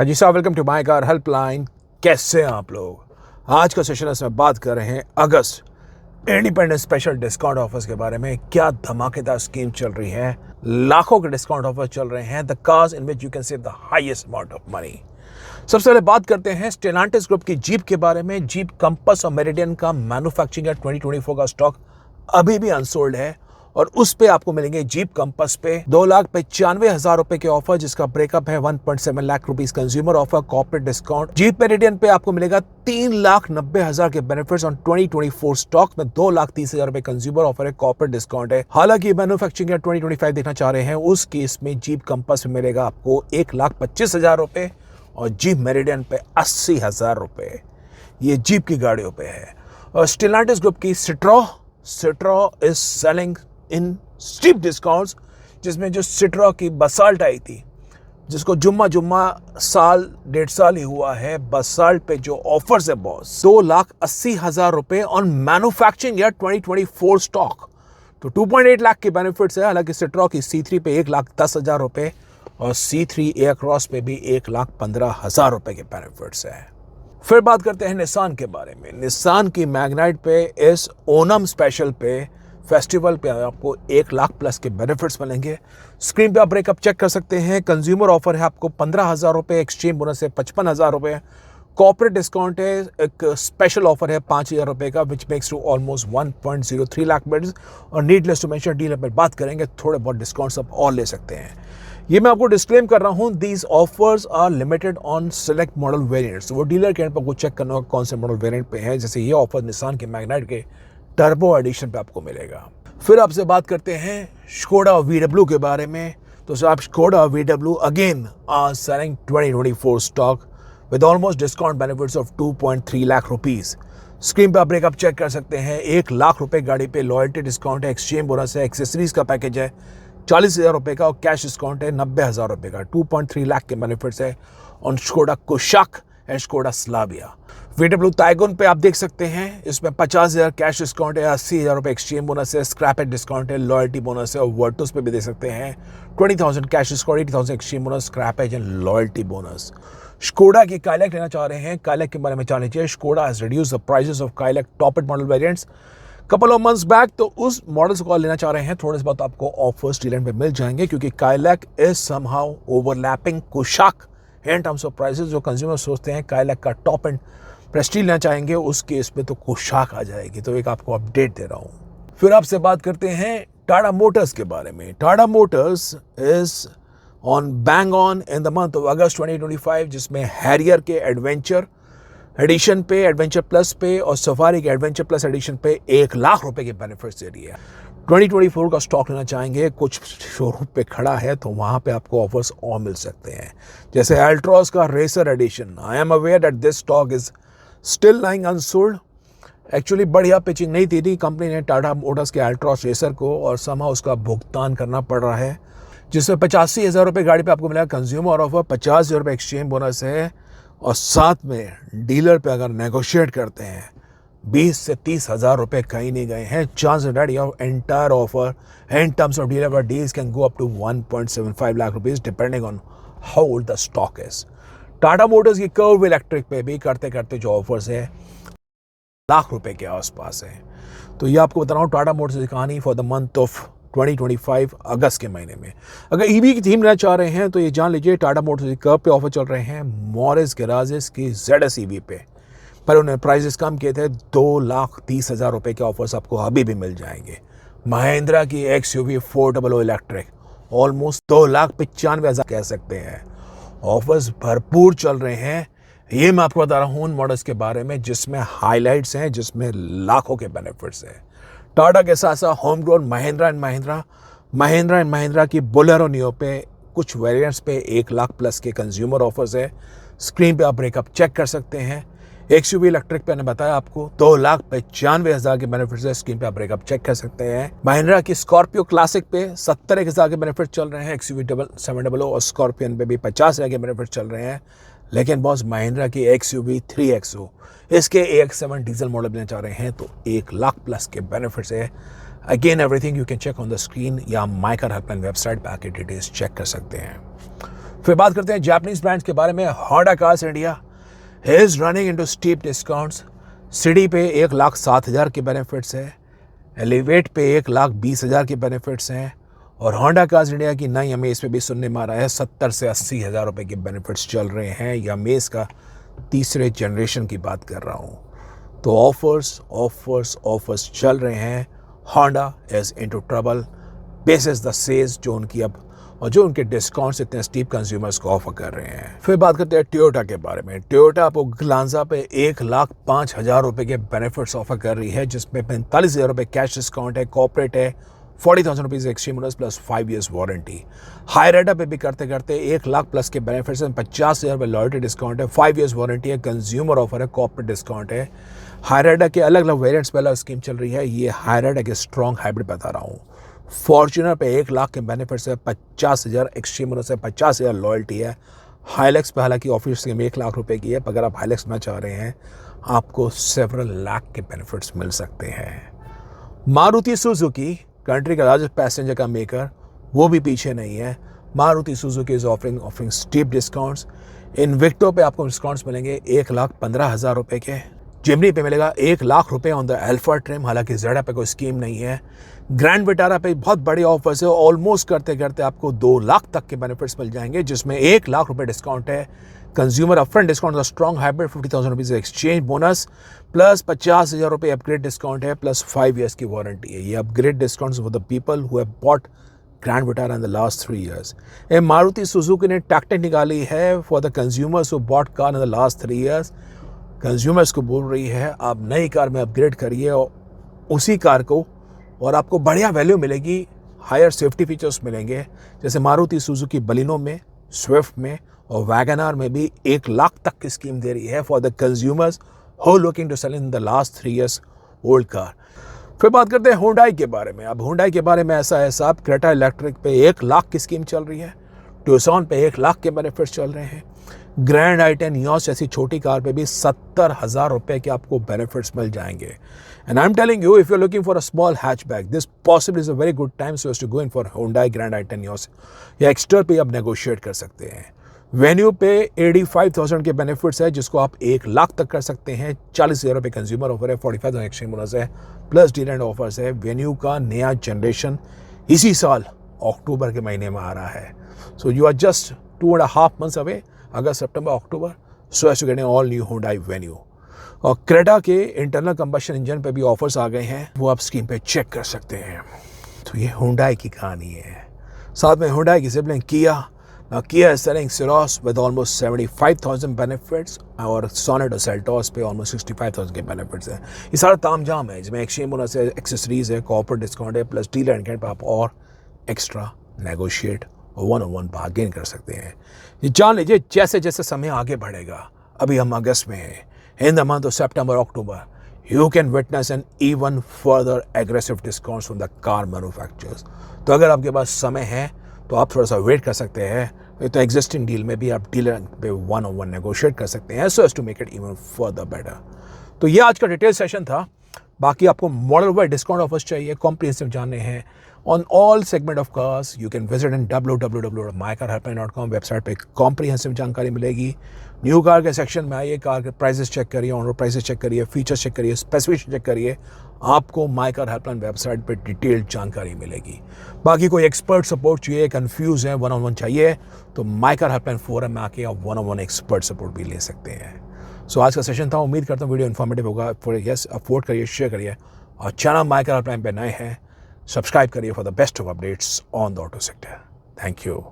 हाँ जी साहब, welcome to my car helpline. कैसे हैं आप लोग? आज का सेशन इसमें बात कर रहे हैं अगस्त इंडिपेंडेंस स्पेशल डिस्काउंट ऑफर्स के बारे में। क्या धमाकेदार स्कीम चल रही है, लाखों के डिस्काउंट ऑफर चल रहे हैं, the cars in which you can save the highest amount of money. सबसे पहले बात करते हैं स्टेलांटिस ग्रुप की जीप के बारे में। जीप कंपस और मेरिडियन का मैन्युफैक्चरिंग या 2024 का स्टॉक अभी भी अनसोल्ड है और उस पे आपको मिलेंगे जीप कंपस पे 2,95,000 रुपए के ऑफर, जिसका ब्रेकअप है 1.7 lakh rupees consumer offer corporate discount. Jeep meridian पे आपको मिलेगा 3,90,000 के बेनिफिट्स ऑन 2024 स्टॉक में 2,30,000 रुपए कंज्यूमर ऑफर है, कॉर्पोरेट डिस्काउंट है। हालांकि मैन्युफैक्चरिंग या 2025 देखना चाह रहे हैं, उस केस में जीप कंपस में मिलेगा आपको 1,25,000 रुपए और जीप मेरिडियन पे 80,000 रुपए। ये जीप की गाड़ियों पे है। और स्टेलांटिस ग्रुप की Citroen is selling in steep discounts, जिसमें जो सिट्रो की बसाल्ट आई थी, जिसको जुम्मा साल 1.5 साल ही हुआ है, बसाल्ट पे जो ऑफर्स है बॉस 2,80,000 रुपए ऑन मैन्युफैक्चरिंग या 2024 स्टॉक, तो 2.8 लाख के बेनिफिट्स है। हालांकि सिट्रो की C3 पे 1,10,000 रुपए और C3 एयर क्रॉस पे भी 1,15,000 रुपए के बेनिफिट्स है। फिर बात करते हैं निसान के बारे में। निसान की मैग्नाइट पे इस ओनम स्पेशल पे फेस्टिवल पे आपको 1 लाख प्लस के बेनिफिट्स मिलेंगे। स्क्रीन पे आप ब्रेकअप चेक कर सकते हैं। कंज्यूमर ऑफर है आपको 15,000 रुपए, एक्सचेंज बोनस है 55,000 रुपए, कॉर्पोरेट डिस्काउंट है, एक स्पेशल ऑफर है 5,000 रुपए का, which makes to almost 1.03 lakh bids. और नीडलेस टू मेंशन डीलर पर बात करेंगे, थोड़े बहुत डिस्काउंट्स आप और ले सकते हैं। ये मैं आपको डिस्क्लेम कर रहा हूँ, these offers are limited on select model variants. वो डीलर के एंड पर आपको चेक करना होगा कौन से मॉडल वेरिएंट पे है। जैसे ये ऑफर निसान के मैग्नाइट के टर्बो एडिशन पे आपको मिलेगा। फिर आपसे बात करते हैं स्कोडा VW के बारे में। तो साहब, Skoda VW again are selling 2024 stock with almost discount benefits of 2.3 lakh rupees. Screen पे आप ब्रेकअप चेक कर सकते हैं। 1 लाख रुपए गाड़ी पे लॉयल्टी डिस्काउंट है, एक्सचेंज बोनस है, एक्सेसरीज का पैकेज है 40,000 रुपए का और कैश डिस्काउंट है 90,000 रुपए का। 2.3 लाख के बेनिफिट्स है on Skoda Kushaq and Skoda Slavia. VW Taigun पे आप देख सकते हैं, इसमें 50,000 कैश डिस्काउंट है, 80,000 रुपए एक्सचेंज बोनस है, स्क्रैप डिस्काउंट है, लॉयल्टी बोनस है। और वर्टूस पे भी देख सकते हैं 20,000 cash discount, 80,000 exchange bonus, scrap and loyalty bonus. Skoda की काइलैक लेना चाह रहे हैं, काइलैक के बारे में जान लीजिए। Skoda has reduced the prices of Kylaq top and model variants couple of months back, तो उस मॉडल्स को लेना चाह रहे हैं, थोड़े से बहुत आपको ऑफर्स डीलर पे मिल जाएंगे, क्योंकि Kylaq is somehow overlapping Kushaq in terms of prices. जो कंज्यूमर सोचते हैं काइलैक का टॉप एंड प्रेस्टीज लेना चाहेंगे, उस केस में तो कुशाक आ जाएगी। तो एक आपको अपडेट दे रहा हूं। फिर आपसे बात करते हैं टाटा मोटर्स के बारे में। Tata Motors is on bang on in the month of अगस्त 2025, जिसमें हैरियर के एडवेंचर एडिशन पे, एडवेंचर प्लस पे और सफारी के एडवेंचर प्लस एडिशन पे 1 लाख रुपए के बेनिफिट्स दे रही है। 2024 का स्टॉक लेना चाहेंगे, कुछ शोरूम पे खड़ा है तो वहां पे आपको ऑफर्स और मिल सकते हैं। जैसे अल्ट्रॉस का racer edition, I am aware that this stock is still lying unsold. Actually बढ़िया पिचिंग नहीं दी थी कंपनी ने टाटा मोटर्स के अल्ट्रॉस रेसर को, और समा उसका भुगतान करना पड़ रहा है, जिसमें 85,000 रुपए गाड़ी पे आपको मिला कंज्यूमर ऑफर, 50,000 रुपए एक्सचेंज बोनस है, और साथ में डीलर पे अगर नेगोशिएट करते हैं 20 से 30,000 रुपए कहीं नहीं गए हैं। Chance that your entire offer in terms of dealer deals can go up to 1.75 lakh rupees depending on how old the stock is. Tata Motors की कर्व इलेक्ट्रिक पे भी करते करते जो ऑफर्स है लाख रुपए के आसपास है। तो ये आपको बता रहा हूँ टाटा मोटर्स की कहानी फॉर द मंथ ऑफ 2025 अगस्त के महीने में। अगर ईवी की थीम लेना चाह रहे हैं तो ये जान लीजिए टाटा मोटर्स की कर्व पे ऑफर चल रहे हैं मॉरिस गैराजेस की ZS EV पे, पर उन्होंने प्राइसेस कम किए थे। 2,30,000 रुपए के ऑफर्स आपको अभी भी मिल जाएंगे। महिंद्रा की XUV 400 इलेक्ट्रिक ऑलमोस्ट 2,95,000 कह सकते हैं। ऑफर्स भरपूर चल रहे हैं। ये मैं आपको बता रहा हूँ उन मॉडल्स के बारे में जिसमें हाईलाइट्स हैं, जिसमें लाखों के बेनिफिट्स हैं। टाटा के साथ साथ home grown Mahindra and Mahindra की बोलेरो नियो पे कुछ वेरिएंट्स पे 1 लाख प्लस के कंज्यूमर ऑफर्स है। स्क्रीन पे आप ब्रेकअप चेक कर सकते हैं। XUV इलेक्ट्रिक पे मैंने बताया आपको 2,95,000 के बेनिफिट्स है। स्क्रीन पे आप ब्रेकअप चेक कर सकते हैं। महिंद्रा की स्कॉर्पियो क्लासिक पे 70,000 के बेनिफिट चल रहे हैं। XUV 700 और स्कॉर्पियन पे भी 50,000 के बेनिफिट चल रहे हैं। लेकिन बॉस महिंद्रा की XUV 3XO, इसके AX7 डीजल मॉडल लेना चाह रहे हैं तो 1 लाख प्लस के बेनिफिट्स है। Again everything you can check on the screen या माय कार हेल्पलाइन वेबसाइट पे आके डिटेल्स चेक कर सकते हैं। फिर बात करते हैं जापानीज ब्रांड्स के बारे में। Honda cars India is running into steep discounts. City पे 1,07,000 के बेनिफिट्स है, एलिवेट पे 1,20,000 के बेनिफिट्स हैं, और होंडा कार्स इंडिया की नई अमेज पे भी सुनने में आ रहा है 70 से 80 हज़ार रुपये के बेनिफिट्स चल रहे हैं। यह अमेज का तीसरे जनरेशन की बात कर रहा हूँ। तो ऑफर्स चल रहे हैं। Honda is into trouble basis the sales जो उनकी अब और जो उनके डिस्काउंट्स इतने स्टीप कंज्यूमर्स को ऑफर कर रहे हैं। फिर बात करते हैं टोयोटा के बारे में। टोयोटा आपको ग्लांजा पे 1,05,000 रुपये के बेनिफिट्स ऑफर कर रही है, जिसमें 45,000 रुपये कैश डिस्काउंट है, कॉर्पोरेट है, 40,000 rupees extreme bonus plus 5 years warranty. Hyryder पे भी करते करते 1 लाख प्लस के बेनिफिट्स हैं, 50,000 रुपये लॉयल्टी डिस्काउंट है, 5 years वारंटी है, कंज्यूमर ऑफर है, कॉर्पोरेट डिस्काउंट है। हाईराइडर के अलग अलग वेरियंट्स पे अलग स्कीम चल रही है। ये हाईराइडर के स्ट्रॉन्ग हाइब्रिड बता रहा हूँ। फॉर्च्यूनर पे 1 लाख के बेनिफिट्स है, 50,000 एक्सट्रीम बोनस है, 50,000 लॉयल्टी है। हाइलेक्स पे हालांकि ऑफिस स्कीम 1 लाख रुपए की है, अगर आप हाइलेक्स में चाह रहे हैं आपको सेवरल लाख के बेनिफिट्स मिल सकते हैं। मारुति सुजुकी कंट्री का लार्जेस्ट पैसेंजर का मेकर, वो भी पीछे नहीं है। Maruti Suzuki is offering steep discounts. Invicto पे आपको डिस्काउंट्स मिलेंगे 1,15,000 रुपए के। जिमनी पे मिलेगा 1 लाख रुपए ऑन द अल्फा ट्रिम, हालांकि जेडा पे कोई स्कीम नहीं है। ग्रैंड विटारा पे बहुत बड़ी ऑफर्स है, ऑलमोस्ट करते करते आपको 2 लाख तक के बेनिफिट्स मिल जाएंगे, जिसमें 1 लाख रुपए डिस्काउंट है, कंज्यूमर अपफ्रंट डिस्काउंट का strong hybrid, 50,000 rupees exchange bonus plus 50,000 रुपये अपग्रेड डिस्काउंट है, प्लस 5 years की वारंटी है। ये upgrade discounts for the people who have bought grand Vitara in the last 3 years। ये मारुति सुजुकी ने टैक्टिक निकाली है for the consumers who bought car in the last 3 years। Consumers को बोल रही है आप नई कार में अपग्रेड करिए उसी कार को, और आपको बढ़िया वैल्यू मिलेगी, हायर सेफ्टी फीचर्स मिलेंगे। जैसे मारुति सुजुकी बलिनो में, स्विफ्ट में और वैगनआर में भी 1 लाख तक की स्कीम दे रही है for the consumers who looking to sell in the last 3 years old car. फिर बात करते हैं हुंडई के बारे में। अब हुंडई के बारे में ऐसा है साहब, क्रेटा इलेक्ट्रिक पे 1 लाख की स्कीम चल रही है, ट्यूसन पे 1 लाख के बेनिफिट्स चल रहे हैं। ग्रैंड आई10 नियोस जैसी छोटी कार पे भी 70,000 रुपए के आपको बेनिफिट्स मिल जाएंगे। And I am telling you, if you are looking for a small hatchback, this possibly is a very good time so as to go in for Hyundai Grand आई10 नियोस। या extra पे आप negotiate कर सकते हैं। Venue पे 85,000 के benefits है, जिसको आप 1 लाख तक कर सकते हैं। 40,000 रुपये कंज्यूमर ऑफर है, 45,000 एक्सचेंज बोनस है, प्लस डील एंड ऑफर्स है। वेन्यू का नया जनरेशन इसी साल अक्टूबर के महीने में आ रहा है। So you are just 2.5 months away, अगस्त सितंबर अक्टूबर, so as to get all new Hyundai Venue. और क्रेटा के इंटरनल कंबशन इंजन पे भी ऑफर्स आ गए हैं, वो आप स्क्रीन पे चेक कर सकते हैं। तो ये हुंडई की कहानी है। साथ में हुंडई की सिबलिंग किया। Now Kia is selling Ceros with almost 75,000 benefits और Sonet और Seltos पे almost 65,000 के benefits हैं। ये सारा तामझाम है, जिसमें एक्सचेंज बोनस है, एक्सेसरीज है, कॉर्पोरेट डिस्काउंट है, प्लस डीलर एंड कैंड पे आप और एक्स्ट्रा नेगोशिएट और 1-on-1 बार्गेन कर सकते हैं। ये जान लीजिए जैसे जैसे समय आगे बढ़ेगा, अभी हम अगस्त में हैं, in the month of September October, you can witness an even further aggressive discounts from the car manufacturers। तो अगर आपके पास समय है तो आप थोड़ा सा वेट कर सकते हैं। तो एग्जिस्टिंग डील में भी आप डीलर पे 1-on-1 नेगोशिएट कर सकते हैं, so as to make it even further better. तो ये आज का डिटेल सेशन था। बाकी आपको मॉडल वाइड डिस्काउंट ऑफर्स चाहिए, कॉम्प्रिहेंसिव जानने हैं on all segment of cars, you can visit in www.mycarhelpline.com। Website पे कॉम्प्रिहेंसिव जानकारी मिलेगी। न्यू कार के सेक्शन में आइए, कार के प्राइसेस चेक करिए, ऑन रोड प्राइसेस चेक करिए, फीचर्स चेक करिए, स्पेसिफिकेशन चेक करिए, आपको माई कार हेल्पलाइन वेबसाइट पे डिटेल्ड जानकारी मिलेगी। बाकी कोई एक्सपर्ट सपोर्ट चाहिए, कंफ्यूज है, 1-on-1 चाहिए, तो माई कार हेल्पलाइन फोरम में आके आप 1-on-1 एक्सपर्ट सपोर्ट भी ले सकते हैं। सो आज का सेशन था, उम्मीद करता हूँ वीडियो इन्फॉर्मेटिव होगा। यस, अफोर्ड करिए, शेयर करिए, और चैनल माई कार हेल्पलाइन पे नए हैं सब्सक्राइब करिए for the best of updates on the auto sector. Thank you.